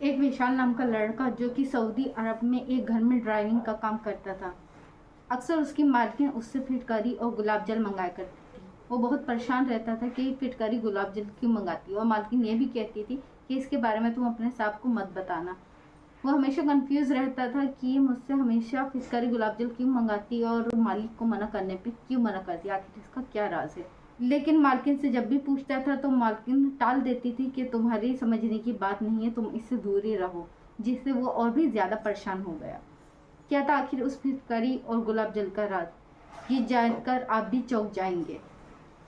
एक विशाल नाम का लड़का जो कि सऊदी अरब में एक घर में ड्राइविंग का काम करता था। अक्सर उसकी मालकिन उससे फिटकारी और गुलाब जल मंगाया करती थी। वो बहुत परेशान रहता था कि फिटकारी गुलाब जल क्यों मंगाती है, और मालकिन ये भी कहती थी कि इसके बारे में तुम अपने साहब को मत बताना। वो हमेशा कंफ्यूज रहता था कि ये मुझसे हमेशा फिटकारी गुलाब जल क्यों मंगाती है और मालिक को मना करने पे क्यों मना करती है, आखिर इसका क्या राज है। लेकिन मालकिन से जब भी पूछता था तो मालकिन टाल देती थी कि तुम्हारी समझने की बात नहीं है, तुम इससे दूर ही रहो, जिससे वो और भी ज्यादा परेशान हो गया। क्या था आखिर उस फिटकारी और गुलाब जल का राज, ये जानकर आप भी चौंक जाएंगे।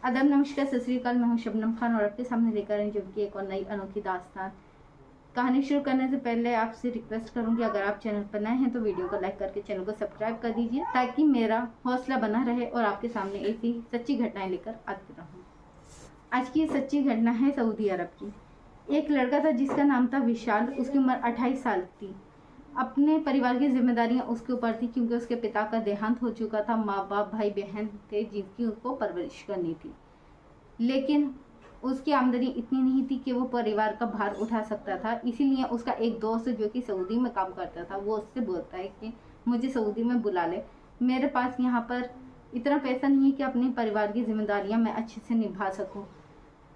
अदब नमस्कार, सत श्री अकाल। मैं हूं शबनम खान और आपके सामने लेकर आई जो कि एक और नई अनोखी दास्तान। कहानी शुरू करने से पहले आपसे रिक्वेस्ट करूंगी, अगर आप चैनल पर नए हैं तो वीडियो को लाइक करके चैनल को सब्सक्राइब कर दीजिए, ताकि मेरा हौसला बना रहे और आपके सामने ऐसी सच्ची घटनाएं लेकर आती रहूं। आज की सच्ची घटना है सऊदी अरब की। एक लड़का था जिसका नाम था विशाल। उसकी उम्र 28 साल थी। अपने परिवार की जिम्मेदारियां उसके ऊपर थी, क्योंकि उसके पिता का देहांत हो चुका था। माँ बाप भाई बहन थे जिनकी उसको परवरिश करनी थी, लेकिन उसकी आमदनी इतनी नहीं थी कि वो परिवार का भार उठा सकता था। इसीलिए उसका एक दोस्त जो कि सऊदी में काम करता था, वो उससे बोलता है कि मुझे सऊदी में बुला ले, मेरे पास यहाँ पर इतना पैसा नहीं है कि अपने परिवार की जिम्मेदारियां मैं अच्छे से निभा सकूं।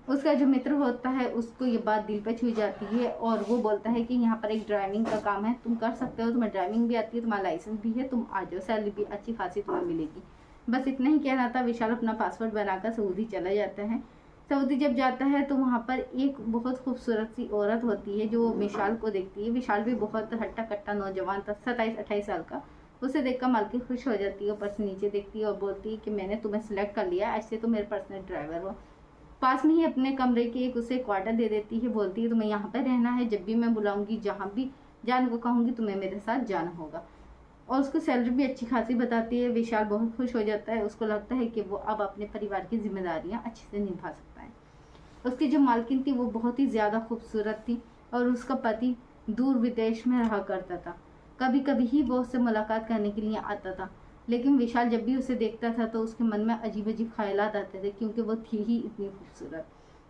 उसका जो मित्र होता है उसको ये बात दिल पे छू जाती है और वो बोलता है कि यहाँ पर एक ड्राइविंग का काम है, तुम कर सकते हो, तुम्हें ड्राइविंग भी आती है, तुम्हारा लाइसेंस भी है, तुम आ जाओ, सैलरी भी अच्छी खासी तुम्हें मिलेगी। बस इतना ही कहना था। विशाल अपना पासपोर्ट बनाकर सऊदी चला जाता है। सऊदी जब जाता है तो वहाँ पर एक बहुत खूबसूरत सी औरत होती है जो विशाल को देखती है। विशाल भी बहुत हट्टा कट्टा नौजवान था, 27-28 साल का। उसे देखकर मालकिन खुश हो जाती है, ऊपर से नीचे देखती है और बोलती है कि मैंने तुम्हें सिलेक्ट कर लिया, ऐसे तो मेरे पर्सनल ड्राइवर हो। पास में ही अपने कमरे के एक उसे क्वार्टर दे देती है, बोलती है तुम्हें यहाँ पर रहना है, जब भी मैं बुलाऊंगी, जहाँ भी जाने को कहूँगी तुम्हें मेरे साथ जाना होगा। और उसको सैलरी भी अच्छी खासी बताती है। विशाल बहुत खुश हो जाता है। उसको लगता है कि वो अब अपने परिवार की जिम्मेदारियां अच्छे से निभा सकता है। उसकी जो मालकिन थी वो बहुत ही ज्यादा खूबसूरत थी और उसका पति दूर विदेश में रहा करता था। कभी कभी ही वो उससे मुलाकात करने के लिए आता था, लेकिन विशाल जब भी उसे देखता था तो उसके मन में अजीब अजीब ख्यालात आते थे, क्योंकि वो थी ही इतनी खूबसूरत।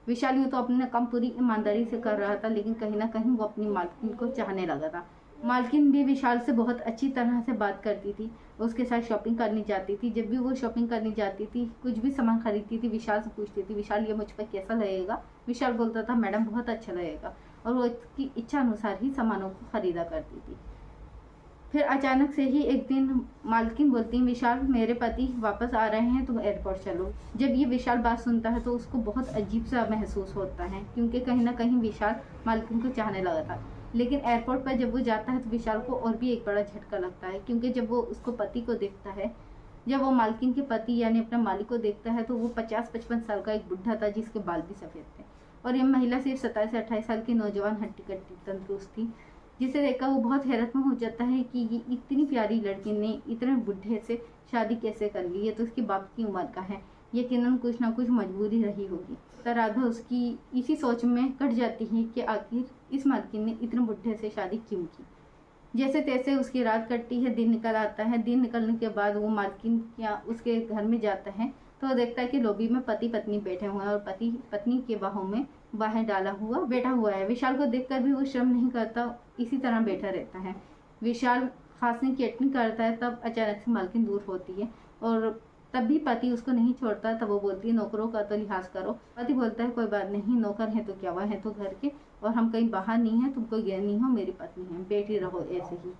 विशाल यूँ तो अपना काम पूरी ईमानदारी से कर रहा था, लेकिन कहीं ना कहीं वो अपनी मालकिन को चाहने लगा था। मालकिन भी विशाल से बहुत अच्छी तरह से बात करती थी, उसके साथ शॉपिंग करनी जाती थी। जब भी वो शॉपिंग करनी जाती थी, कुछ भी सामान खरीदती थी, विशाल से पूछती थी विशाल ये मुझ पर कैसा लगेगा। विशाल बोलता था मैडम बहुत अच्छा लगेगा, और वो उसकी इच्छा अनुसार ही सामानों को खरीदा करती थी। फिर अचानक से ही एक दिन मालकिन बोलती है विशाल मेरे पति वापस आ रहे हैं, तुम एयरपोर्ट चलो। जब ये विशाल बात सुनता है तो उसको बहुत अजीब सा महसूस होता है, क्योंकि कहीं ना कहीं विशाल मालकिन को चाहने लगा था। लेकिन एयरपोर्ट पर जब वो जाता है तो विशाल को और भी एक बड़ा झटका लगता है, क्योंकि जब वो उसको पति को देखता है, जब वो मालकिन के पति यानी अपने मालिक को देखता है, तो वो 50-55 साल का एक बुढ़ा था जिसके बाल भी सफ़ेद थे, और ये महिला सिर्फ 27 से 28 साल की नौजवान हट्टी कट्टी तंदुरुस्त थी, जिसे देखकर वो बहुत हैरत में हो जाता है कि ये इतनी प्यारी लड़की ने इतने बुढ़े से शादी कैसे कर ली, ये तो उसके बाप की उम्र का है, यकीनन कुछ ना कुछ मजबूरी रही होगी। तो राधा उसकी इसी सोच में कट जाती है कि आखिर इस मालकिन ने इतने बुढ़े से शादी क्यों की। जैसे तैसे उसकी रात कटती है, दिन निकल आता है। दिन निकलने के बाद वो मालकिन या उसके घर में जाता है तो वो देखता है कि लॉबी में पति पत्नी बैठे हुए हैं और पति पत्नी के बाहों में बाहें डाला हुआ बैठा हुआ है। विशाल को देखकर भी वो शर्म नहीं करता, इसी तरह बैठा रहता है। विशाल खांसने की एक्टिंग करता है, तब अचानक से मालकिन दूर होती है और तब भी पति उसको नहीं छोड़ता। तब वो बोलती है नौकरों का तो लिहाज करो। पति बोलता है कोई बात नहीं, नौकर है तो क्या हुआ, है तो घर के, और हम कहीं बाहर नहीं है, तुम कोई गैर नहीं हो, मेरी पत्नी है, बैठी रहो ऐसे ही।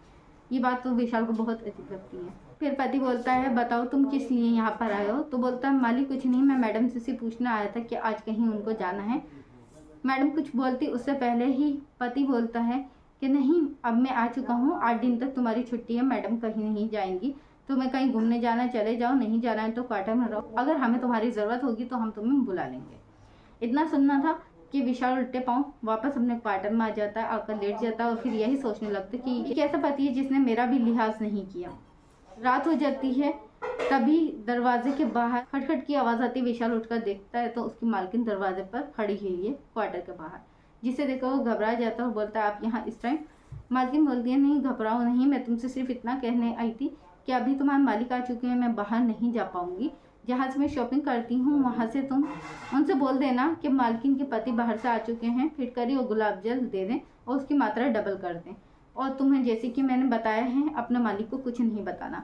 ये बात तो विशाल को बहुत अजीब लगती है। फिर पति बोलता है बताओ तुम किस लिए यहाँ पर आए हो। तो बोलता है मालिक कुछ नहीं, मैं मैडम से पूछना आया था कि आज कहीं उनको जाना है। मैडम कुछ बोलती उससे पहले ही पति बोलता है कि नहीं, अब मैं आ चुका हूँ, 8 दिन तक तुम्हारी छुट्टी है, मैडम कहीं नहीं जाएंगी, तुम्हें कहीं घूमने जाना चले जाओ, नहीं जाना है तो क्वार्टर में रहो, अगर हमें तुम्हारी ज़रूरत होगी तो हम तुम्हें बुला लेंगे। इतना सुनना था कि विशाल उल्टे पाँव वापस अपने क्वार्टर में आ जाता है, आकर लेट जाता है और फिर यही सोचने लगता है कि ये कैसा पति है जिसने मेरा भी लिहाज नहीं किया। रात हो जाती है, तभी दरवाजे के बाहर खटखट की आवाज़ आती है। विशाल उठकर देखता है तो उसकी मालकिन दरवाजे पर खड़ी हुई है क्वार्टर के बाहर, जिसे देखकर वो घबरा जाता है और बोलता है आप यहाँ इस टाइम। मालकिन बोलती है नहीं घबराओ नहीं, मैं तुमसे सिर्फ इतना कहने आई थी कि अभी तुम्हारे मालिक आ चुके हैं, मैं बाहर नहीं जा पाऊंगी, जहाँ से मैं शॉपिंग करती हूँ वहाँ से तुम उनसे बोल देना कि मालकिन के पति बाहर से आ चुके हैं, फिटकरी और गुलाब जल दे दें और उसकी मात्रा डबल कर दें। और तुम्हें जैसे कि मैंने बताया है अपने मालिक को कुछ नहीं बताना।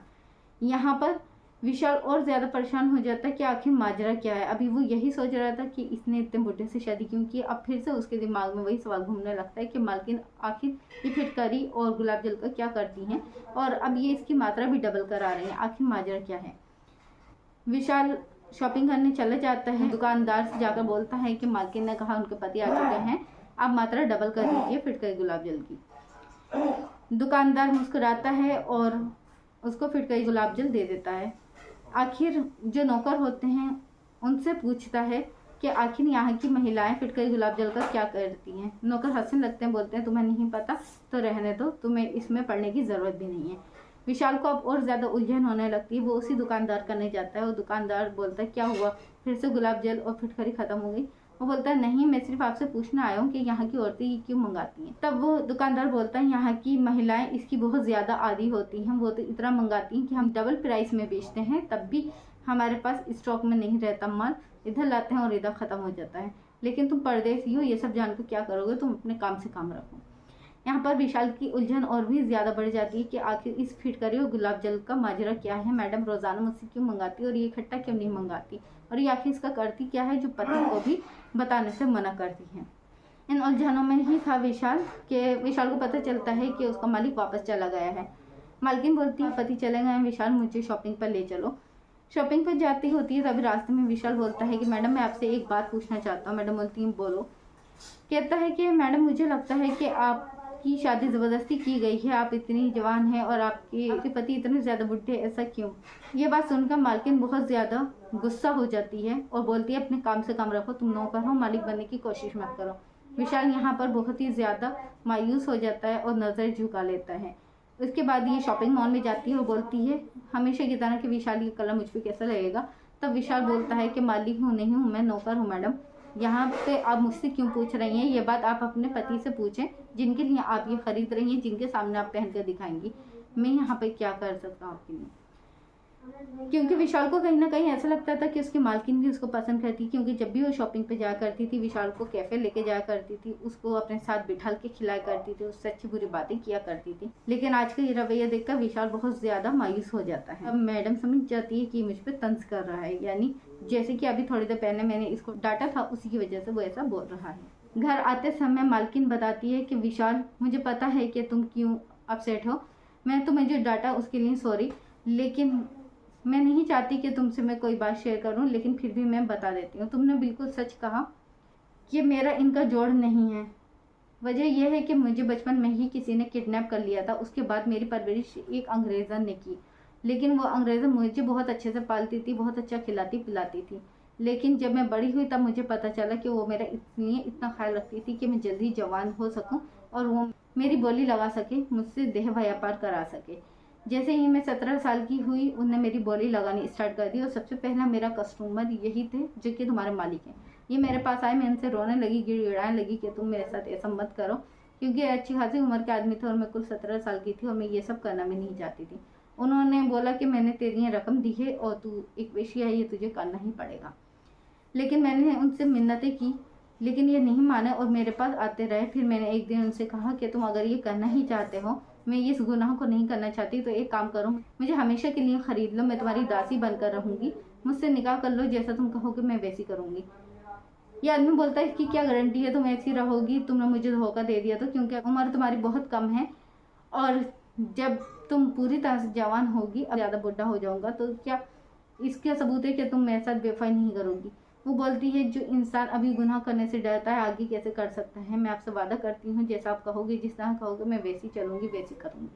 यहाँ पर विशाल और ज़्यादा परेशान हो जाता है कि आखिर माजरा क्या है। अभी वो यही सोच रहा था कि इसने इतने बुढ़े से शादी क्यों की। अब फिर से उसके दिमाग में वही सवाल घूमने लगता है कि मालकिन आखिर ये फिटकरी और गुलाब जल का क्या करती हैं और अब ये इसकी मात्रा भी डबल करा रही हैं, आखिर माजरा क्या है। विशाल शॉपिंग करने चले जाता है। दुकानदार से जाकर बोलता है कि मालकिन ने कहा उनके पति आ चुके हैं, आप मात्रा डबल कर दीजिए फिटकरी गुलाब जल की। दुकानदार मुस्कुराता है और उसको फिटकरी गुलाब जल दे देता है। आखिर जो नौकर होते हैं उनसे पूछता है कि आखिर यहाँ की महिलाएं फिटकरी गुलाब जल का क्या करती हैं। नौकर हंसने लगते हैं, बोलते हैं तुम्हें नहीं पता तो रहने दो, तुम्हें इसमें पढ़ने की ज़रूरत भी नहीं है। विशाल को अब और ज़्यादा उलझन होने लगती है। वो उसी दुकानदार करने जाता है और दुकानदार बोलता है क्या हुआ, फिर से गुलाब जल और फिटकरी ख़त्म हो गई। वो बोलता है नहीं, मैं सिर्फ आपसे पूछना आया हूँ कि यहाँ की औरतें ये क्यों मंगाती हैं। तब वो दुकानदार बोलता है यहाँ की महिलाएं इसकी बहुत ज़्यादा आदी होती हैं, वो तो इतना मंगाती हैं कि हम डबल प्राइस में बेचते हैं, तब भी हमारे पास स्टॉक में नहीं रहता माल, इधर लाते हैं और इधर ख़त्म हो जाता है। लेकिन तुम परदेसी हो, ये सब जानकर क्या करोगे, तुम अपने काम से काम रखो। यहाँ पर विशाल की उलझन और भी ज़्यादा बढ़ जाती है कि आखिर इस फिटकरी और गुलाब जल का माजरा क्या है। मैडम रोज़ाना मुझसे क्यों मंगाती और ये इकट्ठा क्यों नहीं मंगाती, और ये आखिर इसका करती क्या है जो पति को भी बताने से मना करती है। इन उलझनों में ही था विशाल को पता चलता है कि उसका मालिक वापस चला गया है। मालकिन बोलती है पति चले गए हैं विशाल, मुझे शॉपिंग पर ले चलो। शॉपिंग पर जाती होती है, तभी रास्ते में विशाल बोलता है कि मैडम मैं आपसे एक बात पूछना चाहता हूँ। मैडम बोलती हैं बोलो। कहता है कि मैडम मुझे लगता है कि आपकी शादी ज़बरदस्ती की गई है, आप इतनी जवान हैं और आपके पति इतने ज़्यादा बुढ़े, ऐसा क्यों। ये बात सुनकर मालकिन बहुत ज़्यादा गुस्सा हो जाती है और बोलती है अपने काम से काम रखो, तुम नौकर हो, मालिक बनने की कोशिश मत करो। विशाल यहाँ पर बहुत ही ज़्यादा मायूस हो जाता है और नज़र झुका लेता है। उसके बाद ये शॉपिंग मॉल में जाती है और बोलती है हमेशा की तरह कि विशाल ये कलर मुझ पर कैसा लगेगा। तब विशाल बोलता है कि मालिक हूँ नहीं हूँ, मैं नौकर हूँ मैडम, यहाँ पे आप मुझसे क्यों पूछ रही हैं, ये बात आप अपने पति से पूछें जिनके लिए आप ये खरीद रही हैं, जिनके सामने आप पहन कर दिखाएंगी। मैं यहाँ पे क्या कर सकता हूँ आपके लिए। क्योंकि विशाल को कहीं ना कहीं ऐसा लगता था कि उसकी मालकिन भी उसको पसंद करती, क्योंकि जब भी वो शॉपिंग पे जाया करती थी विशाल को कैफ़े लेके जाया करती थी, उसको अपने साथ बिठाल के खिलाया करती थी, उससे अच्छी बुरी बातें किया करती थी। लेकिन आज का ये रवैया देखकर विशाल बहुत ज़्यादा मायूस हो जाता है। अब मैडम समझ जाती है कि मुझ पर तंज कर रहा है, यानी जैसे कि अभी थोड़ी देर पहले मैंने इसको डांटा था उसी की वजह से वो ऐसा बोल रहा है। घर आते समय मालकिन बताती है कि विशाल मुझे पता है कि तुम क्यों अपसेट हो, मैं तुम्हें जो डांटा उसके लिए सॉरी, लेकिन मैं नहीं चाहती कि तुमसे मैं कोई बात शेयर करूं, लेकिन फिर भी मैं बता देती हूँ। तुमने बिल्कुल सच कहा कि मेरा इनका जोड़ नहीं है। वजह यह है कि मुझे बचपन में ही किसी ने किडनैप कर लिया था, उसके बाद मेरी परवरिश एक अंग्रेज़न ने की, लेकिन वो अंग्रेज़न मुझे बहुत अच्छे से पालती थी, बहुत अच्छा खिलाती पिलाती थी। लेकिन जब मैं बड़ी हुई तब मुझे पता चला कि वो मेरा इसलिए इतना ख्याल रखती थी कि मैं जल्दी जवान हो सकूं और वो मेरी बोली लगा सके, मुझसे देह व्यापार करा सके। जैसे ही मैं 17 साल की हुई उनने मेरी बोली लगानी स्टार्ट कर दी और सबसे पहला मेरा कस्टमर यही थे जो कि तुम्हारे मालिक हैं। ये मेरे पास आए, मैं उनसे रोने लगी, गिड़गिड़ाने लगी कि तुम मेरे साथ ऐसा मत करो, क्योंकि अच्छी खासी उम्र के आदमी थे और मैं कुल 17 साल की थी और मैं ये सब करना भी नहीं चाहती थी। उन्होंने बोला कि मैंने तेरी रकम दी है और तू एक वेश्या है, ये तुझे करना ही पड़ेगा। लेकिन मैंने उनसे मिन्नतें की, लेकिन ये नहीं माने और मेरे पास आते रहे। फिर मैंने एक दिन उनसे कहा कि तुम अगर ये करना ही चाहते हो, मैं इस गुनाह को नहीं करना चाहती, तो एक काम करो, मुझे हमेशा के लिए ख़रीद लो, मैं तुम्हारी दासी बनकर रहूँगी, मुझसे निकाह कर लो, जैसा तुम कहोगे मैं वैसी करूँगी। ये आदमी बोलता है कि क्या गारंटी है तुम ऐसी रहोगी, तुमने मुझे धोखा दे दिया तो, क्योंकि उम्र तुम्हारी बहुत कम है और जब तुम पूरी तरह से जवान होगी और ज़्यादा बुढ़ा हो जाऊँगा तो क्या इसका सबूत है कि तुम मेरे साथ बेवफाई नहीं करोगी। वो बोलती है जो इंसान अभी गुनाह करने से डरता है आगे कैसे कर सकता है, मैं आपसे वादा करती हूँ जैसा आप कहोगे, जिस तरह कहोगे मैं वैसी चलूँगी, वैसी करूँगी।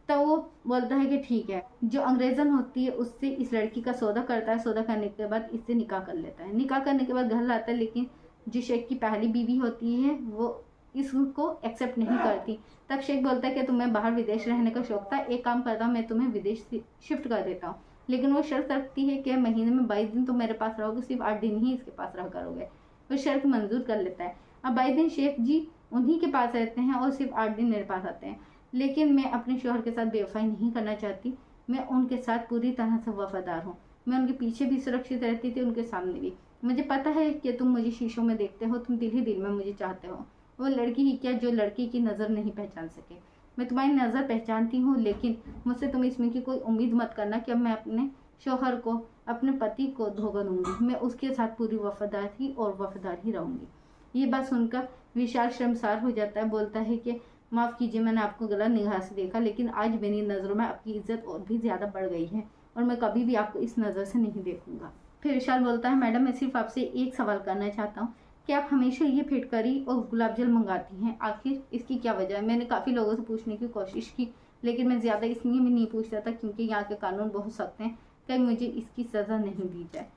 तो वो बोलता है कि ठीक है। जो अंग्रेज़न होती है उससे इस लड़की का सौदा करता है, सौदा करने के बाद इससे निकाह कर लेता है। निकाह करने के बाद घर लाता है, लेकिन जो शेख की पहली बीवी होती है वो इसको एक्सेप्ट नहीं करती। तब शेख बोलता है कि तुम्हें बाहर विदेश रहने का शौक था, एक काम करता हूँ मैं तुम्हें विदेश शिफ्ट कर देता हूँ, लेकिन वो शर्त रखती है कि महीने में 22 दिन तो मेरे पास रहोगे, सिर्फ 8 दिन ही इसके पास रह करोगे। वो शर्त मंजूर कर लेता है। अब 22 दिन शेख जी उन्हीं के पास रहते हैं और सिर्फ 8 दिन मेरे पास आते हैं, लेकिन मैं अपने शौहर के साथ बेवफाई नहीं करना चाहती, मैं उनके साथ पूरी तरह से वफादार हूँ। मैं उनके पीछे भी सुरक्षित रहती थी, उनके सामने भी। मुझे पता है कि तुम मुझे शीशों में देखते हो, तुम दिल ही दिल में मुझे चाहते हो। वो लड़की ही क्या जो लड़की की नज़र नहीं पहचान सके। मैं तुम्हारी नज़र पहचानती हूँ, लेकिन मुझसे तुम इसमें की कोई उम्मीद मत करना कि अब मैं अपने शौहर को, अपने पति को धोखा दूंगी। मैं उसके साथ पूरी वफादार थी और वफादार ही रहूंगी। ये बात सुनकर विशाल शर्मसार हो जाता है, बोलता है कि माफ़ कीजिए, मैंने आपको गलत निगाह से देखा, लेकिन आज मेरी नज़रों में आपकी इज्जत और भी ज़्यादा बढ़ गई है और मैं कभी भी आपको इस नज़र से नहीं देखूंगा। फिर विशाल बोलता है, मैडम मैं सिर्फ आपसे एक सवाल करना चाहता हूँ कि आप हमेशा ये फिटकरी और गुलाब जल मंगाती हैं, आखिर इसकी क्या वजह है? मैंने काफ़ी लोगों से पूछने की कोशिश की, लेकिन मैं ज़्यादा इसलिए भी नहीं पूछता था क्योंकि यहाँ के कानून बहुत सख्त हैं, कहीं मुझे इसकी सज़ा नहीं दी जाए।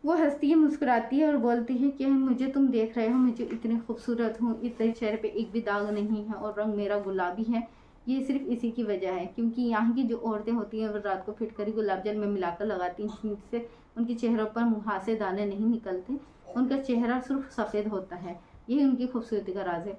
वो हंसती है, मुस्कुराती है और बोलती है कि मुझे तुम देख रहे हो, मुझे इतनी खूबसूरत हूँ, इतने चेहरे पे एक भी दाग नहीं है और रंग मेरा गुलाबी है। ये सिर्फ इसी की वजह है क्योंकि यहाँ की जो औरतें होती हैं वो रात को फिटकरी गुलाब जल में मिलाकर लगाती हैं, जिनसे उनके चेहरों पर मुहासे दाने नहीं निकलते, उनका चेहरा सिर्फ सफ़ेद होता है। यही उनकी खूबसूरती का राज है।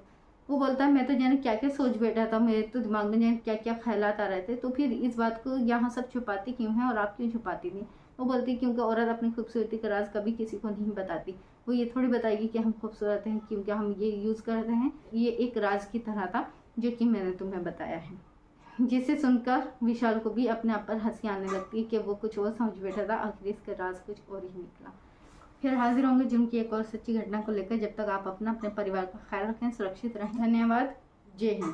वो बोलता है, मैं तो जाने क्या क्या सोच बैठा था, मेरे तो दिमाग में जाने क्या क्या ख्यालात आ रहे थे, तो फिर इस बात को यहाँ सब छुपाती क्यों है और आप क्यों छुपाती थी? वो बोलती क्योंकि औरत अपनी खूबसूरती का राज कभी किसी को नहीं बताती। वो ये थोड़ी बताएगी कि हम खूबसूरत हैं क्योंकि हम ये यूज़ कर रहे हैं। ये एक राज की तरह था जो कि मैंने तुम्हें बताया है। जिसे सुनकर विशाल को भी अपने आप पर हंसी आने लगती है कि वो कुछ और समझ बैठा था, आखिर इसका राज कुछ और ही निकला। फिर हाजिर होंगे जुर्म की एक और सच्ची घटना को लेकर। जब तक आप अपना अपने परिवार का ख्याल रखें, सुरक्षित रहें। धन्यवाद। जय हिंद।